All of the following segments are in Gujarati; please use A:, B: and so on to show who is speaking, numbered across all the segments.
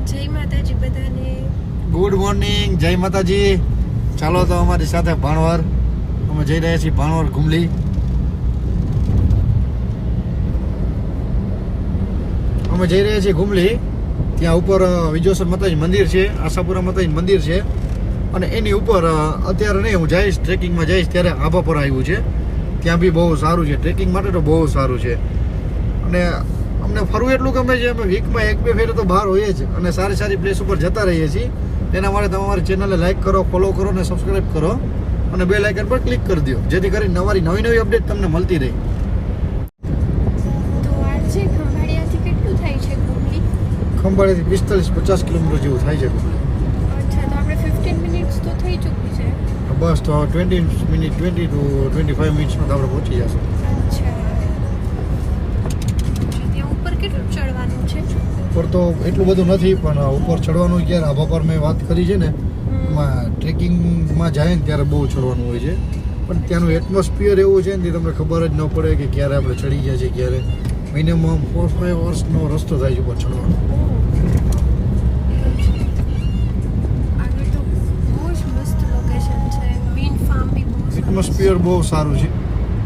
A: જય માતાજી બધાને.
B: ગુડ મોર્નિંગ, જય માતાજી. ચાલો તો અમારી સાથે ભાણવર, અમે જઈ રહ્યા છીએ ભાણવર ઘુમલી. અમે જઈ રહ્યા છીએ ઘુમલી. ત્યાં ઉપર વિજોસર માતાજી મંદિર છે, આશાપુરા માતાજી મંદિર છે, અને એની ઉપર અત્યારે નહીં, હું જઈશ ટ્રેકિંગમાં જઈશ ત્યારે આભા પર આવ્યું છે. ત્યાં બી બહુ સારું છે, ટ્રેકિંગ માટે તો બહુ સારું છે. અને અમને ફરવું એટલું ગમે છે, અમે વીકમાં 1-2 ફેરે તો બહાર હોઈએ જ, અને સારી સારી પ્લેસ ઉપર જતા રહીએ છીએ. એના માટે તમે અમારી ચેનલને લાઈક કરો, ફોલો કરો અને સબસ્ક્રાઈબ કરો, અને બેલ આઇકન પર ક્લિક કરી દો, જેથી કરી નવી અપડેટ તમને મળતી રહે.
A: તો આજે ખંભાળિયાથી કેટલું થાય છે ઘુમલી?
B: ખંભાળિયાથી 45-50 કિલોમીટર જેવું થાય છે.
A: અચ્છા, તો આપણે 15 મિનિટ્સ તો થઈ ચૂકી છે.
B: બસ તો 20 to 25 મિનિટ્સમાં તો આપણે પહોંચી જશું.
A: અચ્છા, ત્યાં ઉપર કેટલું ચડવાનું છે?
B: ઉપર તો એટલું બધું નથી, પણ ઉપર ચડવાનું ક્યારે આભા પર મેં વાત કરી છે ને, એમાં ટ્રેકિંગમાં જાય ને ત્યારે બહુ ચડવાનું હોય છે. પણ ત્યાંનું એટમોસ્ફિયર એવું છે ને, તમને ખબર જ ન પડે કે ક્યારે આપણે ચડી ગયા છીએ, ક્યારે. મિનિમમ 4-5 વર્ષનો રસ્તો થાય છે ઉપર ચડવાનો.
A: આગળ તો બહુ જ મસ્ત લોકેશન છે, વિન્ડ ફાર્મ બી બહુ
B: એટમોસ્ફિયર બહુ સારું છે.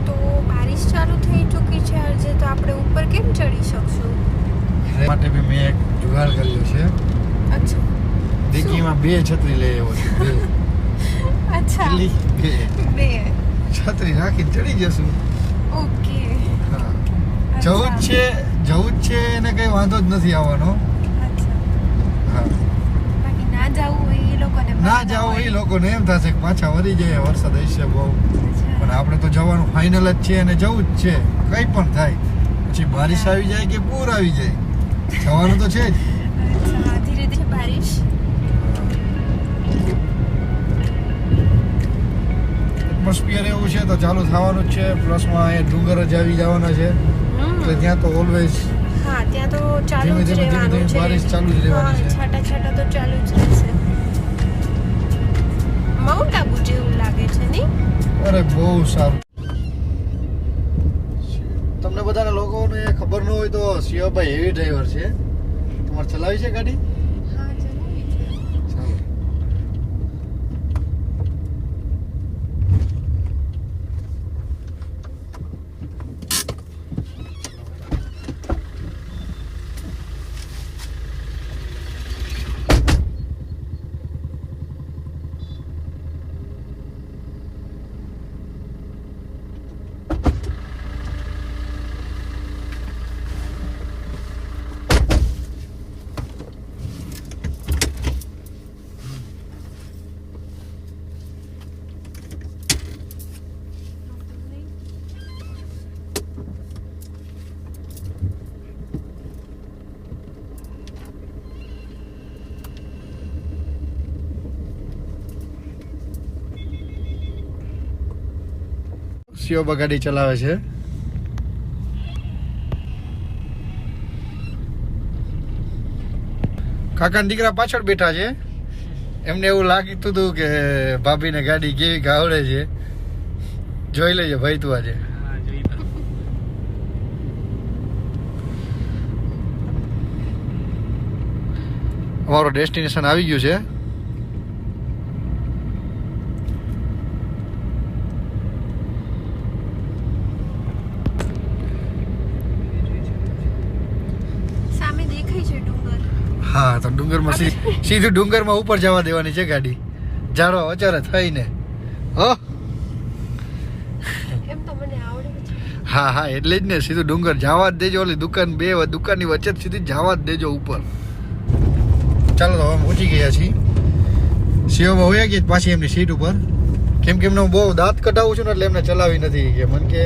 A: તો બારિશ ચાલુ થઈ ચૂકી છે આજે, તો આપણે ઉપર કેમ ચડી શકશું?
B: એ માટે બી મેં એક જુગાડ કર્યો છે.
A: અચ્છા,
B: ડિક્કીમાં 2 છત્રી લઈ આવ્યો છું. 2
A: અચ્છા, બે.
B: છત્રી રાખી ચડી જશું.
A: ઓકે.
B: જવું જ છે એને કઈ વાંધો જ નથી આવવાનો.
A: અચ્છા,
B: હા,
A: બાકી ના જવું હોય એ લોકોને
B: ના જાઓ એ લોકોને એમ થશે કે પાછા વળી જાય, વરસાદ હશે બહુ. પણ આપણે તો જવાનું ફાઇનલ જ છે અને જવું જ છે, કંઈ પણ થાય. પછી બારિશ આવી જાય કે પૂર આવી જાય, જવાનું તો છે જ.
A: અચ્છા, ધીરે ધીરે બારિશ.
B: એટમોસ્ફિયર એવું છે તો ચાલુ થવાનું જ છે. પ્લસમાં અહીંયા ડુંગર જ આવી જવાના છે, એટલે ત્યાં તો ઓલવેઝ
A: હા, ત્યાં તો ચાલુ જ
B: ધીમે
A: રહેવાનું
B: ધીમે
A: છે.
B: બારિશ ચાલુ જ રહેવાની છે.
A: છાટા છાટા તો ચાલુ જ રહેશે. માઉન્ટ આબુ જેવું લાગે છે નહીં?
B: અરે બહુ સારું. તમને બધાને લોકોને ખબર ન હોય તો શિવાભાઈ હેવી ડ્રાઈવર છે. તમારે ચલાવી છે ગાડી?
A: હા, ચલાવી છે.
B: ચાલો. શિવબા ગાડી ચલાવે છે. કાકાના દીકરા પાછળ બેઠા છે. એમને એવું લાગતું હતું કે ભાભીને ગાડી કેવી આવડે છે. જોઈ લેજે ભાઈ તું આજે. અમારું ડેસ્ટિનેશન આવી ગયું છે.
A: સામે દેખાય છે ડુંગર.
B: હા, તો ડુંગરમાં સીધું ડુંગરમાં ઉપર જવા દેવાની છે ગાડી, જાડો અચારે થઈને. હો,
A: એમ તો મને આવડે છે.
B: હા, એટલે જ ને, સીધું ડુંગર જવા જ દેજો. ઓલી દુકાનની વચ્ચે સીધી જવા જ દેજો ઉપર. ચાલો તો હવે પહોંચી ગયા છીએ. શિવમાં હોયા ગયા પાછી એમની સીટ ઉપર. કેમ કે એમને બહુ દાંત કઢાવું છું ને, એટલે એમને ચલાવી નથી કે મને કે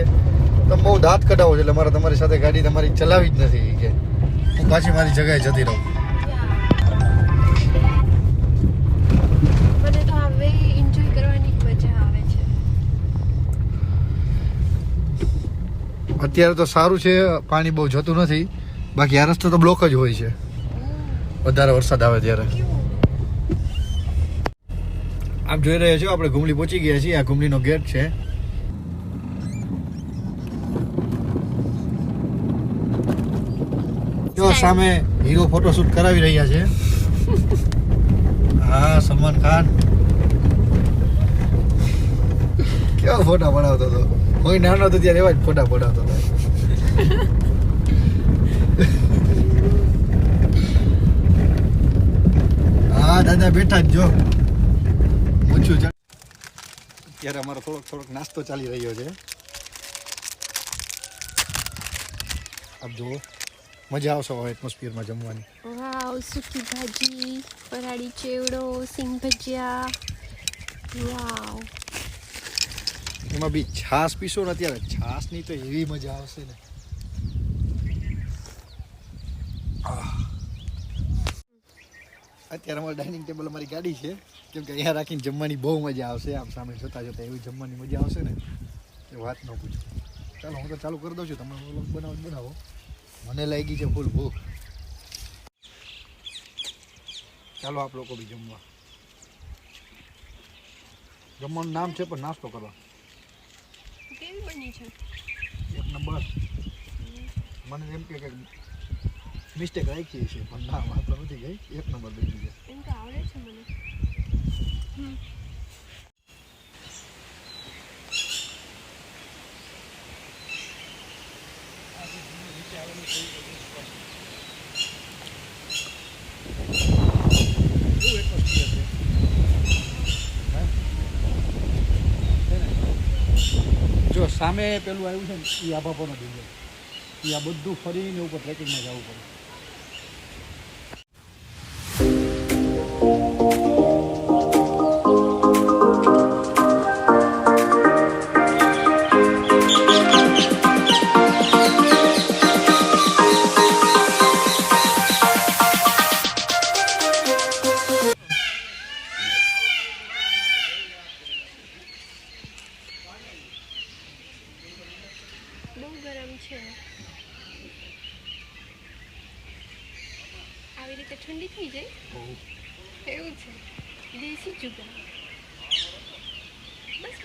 B: તમે બહુ દાંત કઢાવો છો, એટલે મારે તમારી સાથે ગાડી તમારી ચલાવી જ નથી કે હું પાછી મારી જગ્યાએ જતી રહું.
A: મને તો આ વે એન્જોય કરવાની મજા આવે છે.
B: અત્યારે તો સારું છે, પાણી બહુ જતું નથી. બાકી આ રસ્તો તો બ્લોક જ હોય છે વધારે વરસાદ આવે ત્યારે. આપ જોઈ રહ્યા છો આપણે ઘુમલી પહોંચી ગયા છીએ. આ ઘુમલીનો ગેટ છે. જો સામે હીરો ફોટોશૂટ કરાવી રહ્યા છે. હા સલમાન ખાન કેવા ફોટા પડાવતો હતો. હું નાનો હતો ત્યારે એવા જ ફોટા પડાવતો હતો. હા દાદા બેઠા જ જો પૂછ્યું છે. અત્યારે અમારો થોડોક નાસ્તો ચાલી રહ્યો છે. આપ જુઓ મજા આવશે હવે એટમોસ્ફિયરમાં જમવાની.
A: વાવ, સૂકી ભાજી, ફરાળી ચેવડો, સિંગ ભજીયા. વાવ.
B: એમાં બી છાશ પીશો ને અત્યારે છાશની તો એવી મજા આવશે ને. અત્યારે અમારું ડાઇનિંગ ટેબલ અમારી ગાડી છે કેમ કે અહીંયા રાખીને જમવાની બહુ મજા આવશે. આમ સામે જોતા એવી જમવાની મજા આવશે ને એ વાત ન પૂછો. ચાલો હું તો ચાલુ કરી દઉં છું. તમે બનાવો. મને લાગી છે ફૂલ ભૂખ. ચાલો આપ લોકો બી જમવા. જમવાનું નામ છે પણ નાસ્તો કરવા.
A: કેવી બની છે?
B: એક નંબર. મને એમ કે મિસ્ટેક રાખી છે પણ ના વાત તો નથી ગઈ. એક નંબર બની છે.
A: એમ તો આવડે છે મને.
B: જો સામે પેલું આવ્યું છે ને એ આભાપોનો ડુંગર. એ આ બધું ફરીને ઉપર ટ્રેકિંગમાં જવું પડે.
A: બહુ ગરમ છે. આવી રીતે ઠંડી થઈ જાય એવું છે. દેશી જુગાર. બસ.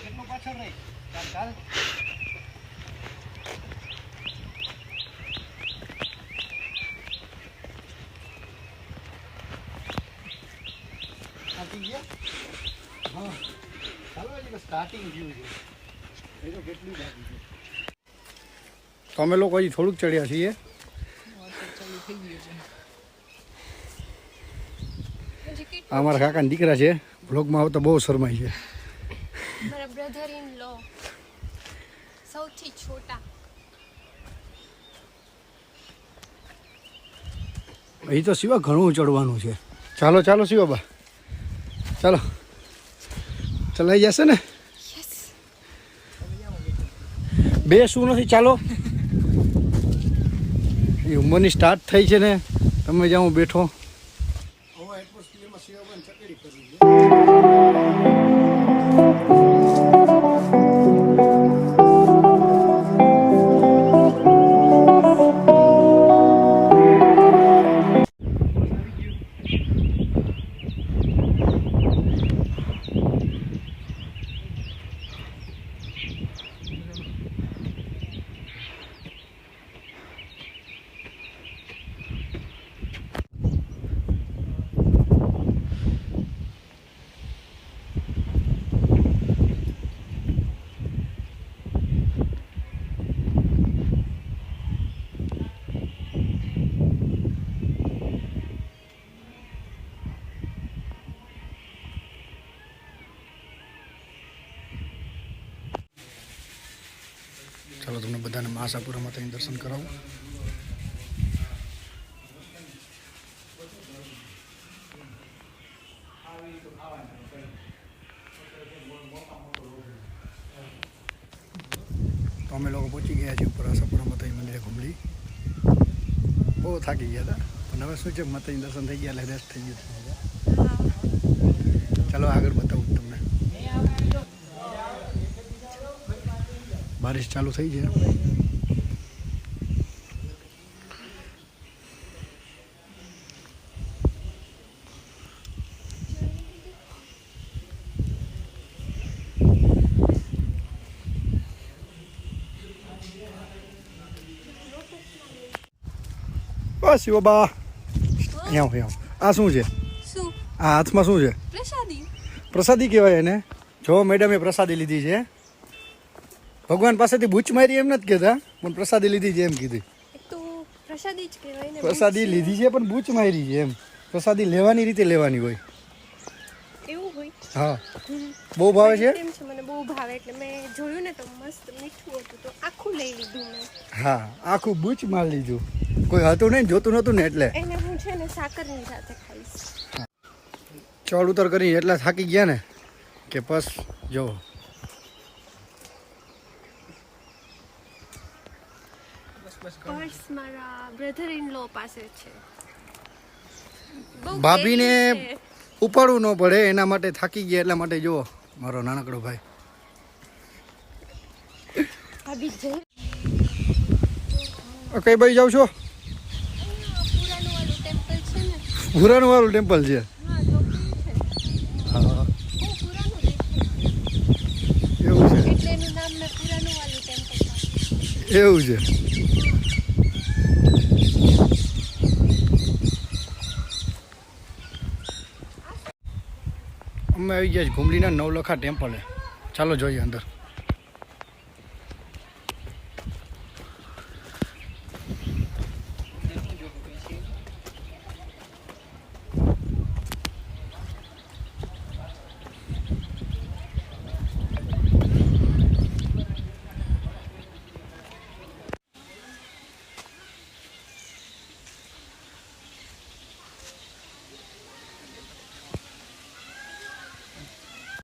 B: કેટલું પાછળ રહી ચાલ. હા ચાલો હજી સ્ટાર્ટિંગ થયું છે. એ તો કેટલી બાકી છે. તો અમે લોકો હજી થોડુંક ચડ્યા છીએ. અમારા કાકાના દીકરા છે. બ્લોગમાં આવતા બહુ શરમાય છે.
A: મારા બ્રધર ઇન લો સૌથી છોટા.
B: અહીં તો શિવા ઘણું ચડવાનું છે. ચાલો શિવાબા ચાલો ચલાઈ જશે ને. બે શું નથી ચાલો. એ ઉંમરની સ્ટાર્ટ થઈ છે ને તમે જ્યાં હું બેઠો. ચાલો તમને બધાને આશાપુરા માતાજીના દર્શન કરાવું. તો અમે લોકો પહોંચી ગયા છીએ ઉપર આશાપુરા માતાજી મંદિરે ઘુમડી. બહુ થાકી ગયા હતા પણ હવે શું છે માતાજી દર્શન થઈ ગયા એટલે રેસ્ટ થઈ ગયું. ચાલો આગળ બતાવું તમને. બારિશ ચાલુ થઈ છે. બસ બાબા અહીંયા આ શું છે
A: શું
B: આ હાથમાં શું છે
A: પ્રસાદી
B: પ્રસાદી કહેવાય એને જો મેડમે પ્રસાદી લીધી છે ભગવાન પાસેથી બૂચ મારી એમ નથી કહેતા પણ પ્રસાદી લીધી છે એમ કીધી
A: એક તો પ્રસાદી જ કહેવાય ને
B: પ્રસાદી લીધી છે પણ બૂચ મારી છે એમ પ્રસાદી લેવાની રીતે લેવાની હોય
A: એવું હોય
B: હા બહુ ભાવે છે
A: કેમ છે મને બહુ ભાવે એટલે મેં જોયું ને તો મસ્ત મીઠું હતું તો આખું લઈ લીધું મેં
B: હા આખું બૂચ માર લીધું કોઈ હતું નહીં જોતું નહોતું ને એટલે
A: એને હું છે ને સાકરની સાથે ખાઈશ
B: ચડ ઉતર કરી એટલા થાકી ગયા ને કે બસ જો
A: પર્સ મારા બ્રધર ઇન લો પાસે છે બહુ
B: ભાભીને
A: heavy છે.
B: ઉપાડવું ન પડે એના માટે થાકી ગયા એટલા માટે જુઓ મારો નાનકડો ભાઈ
A: ભાભી જઈ
B: કઈ બાજુ જાવ છો
A: પુરાનું વાળું ટેમ્પલ છે ને
B: પુરાનું વાળું ટેમ્પલ છે
A: હા તો
B: હા
A: છે
B: એવું છે
A: એટલે એનું નામ મેં પુરાનું વાળું ટેમ્પલ પાડ્યું.
B: એવું છે અમે આવી ગયા છીએ ઘુમલીના નવલખા ટેમ્પલે ચાલો જોઈએ અંદર